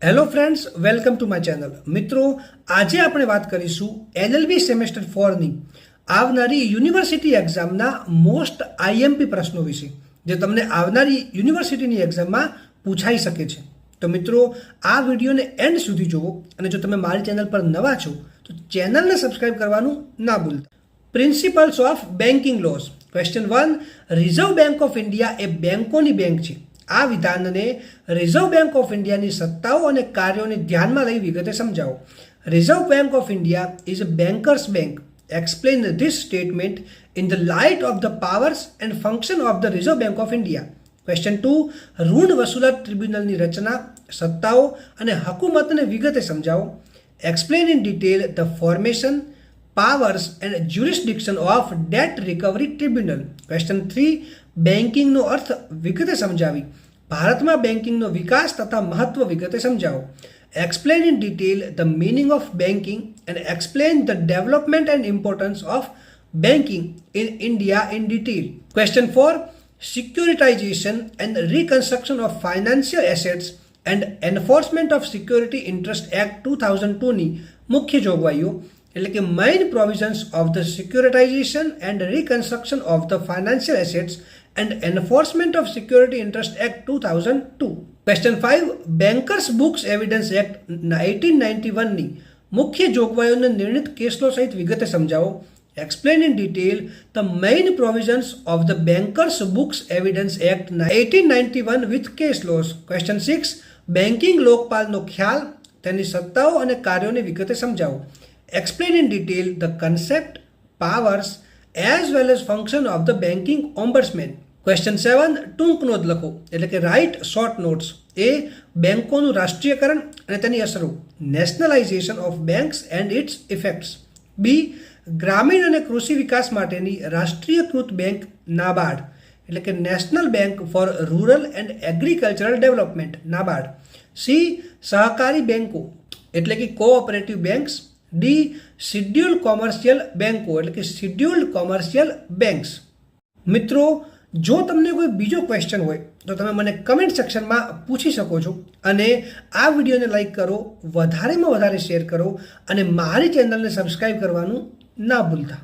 Hello friends, welcome to my channel. મિત્રો, આજે આપણે વાત કરીશું LLB સેમેસ્ટર 4ની આવનારી યુનિવર્સિટી એક્ઝામના મોસ્ટ આઈએમપી પ્રશ્નો વિશે, જે તમને આવનારી યુનિવર્સિટીની એક્ઝામમાં પૂછાઈ શકે છે. તો મિત્રો, આ વિડીયોને એન્ડ સુધી જુઓ અને જો તમે મારી ચેનલ પર નવા છો તો ચેનલને સબસ્ક્રાઇબ કરવાનું ના ભૂલતા. Principles of banking laws. Question 1. Reserve Bank of India એ બેંકોની બેંક છે. આ વિધાનને રિઝર્વ બેંક ઓફ ઇન્ડિયાની સત્તાઓ અને કાર્યોને ધ્યાનમાં લઈ વિગતે સમજાવો. Reserve Bank of India is a bankers bank. Explain this statement in the light of the powers and function of the reserve Bank of India. Question 2. ઋણ વસૂલાત ટ્રિબ્યુનલની રચના, સત્તાઓ અને હકુમતને વિગતે સમજાવો. Explain in detail the formation, powers and jurisdiction of debt recovery tribunal. Question 3. બેન્કિંગનો અર્થ વિગતે સમજાવી. ભારતમાં બેન્કિંગનો વિકાસ તથા મહત્વ વિગતે સમજાવો. Explain in detail the meaning of banking and explain the development and importance of banking in India in detail. Question 4. Securitisation and reconstruction of financial assets and enforcement of security interest act 2002ની મુખ્ય જોગવાઈઓ, એટલે કે main provisions of the securitisation and reconstruction of the financial assets and enforcement of security interest act 2002. Question 5. Bankers books evidence act 1891ની મુખ્ય જોગવાઈઓને નિર્ણિત કેસલો સહિત વિગતે સમજાવો. Explain in detail the main provisions of the bankers books evidence act 1891 with case laws. Question 6. Banking લોકપાલનો ખ્યાલ, તેની સત્તાઓ અને કાર્યોને વિગતે સમજાવો. Explain in detail the concept, powers as well as function of the banking ombudsman. Question 7. ટૂંક નોંધ લખો, એટલે કે રાઇટ શોર્ટ નોટ્સ. એ. બેંકોનું રાષ્ટ્રીયકરણ અને તેની અસરો, nationalisation of banks and its effects. B. ગ્રામીણ અને કૃષિ વિકાસ માટેની રાષ્ટ્રીયકૃત બેંક નાબાર્ડ, એટલે કે national bank four rural and agricultural development NABARD. C. સહકારી બેંકો, એટલે કે cooperative banks. D. Scheduled commercial બેંકો, એટલે કે શિડ્યુલ્ડ કોમર્શિયલ બેંક્સ. મિત્રો, જો તમને કોઈ બીજો ક્વેશ્ચન હોય તો તમે મને કમેન્ટ સેક્શનમાં પૂછી શકો છો. અને આ વિડીયોને લાઈક કરો, વધારેમાં વધારે શેર કરો અને મારી ચેનલને સબસ્ક્રાઈબ કરવાનું ના ભૂલતા.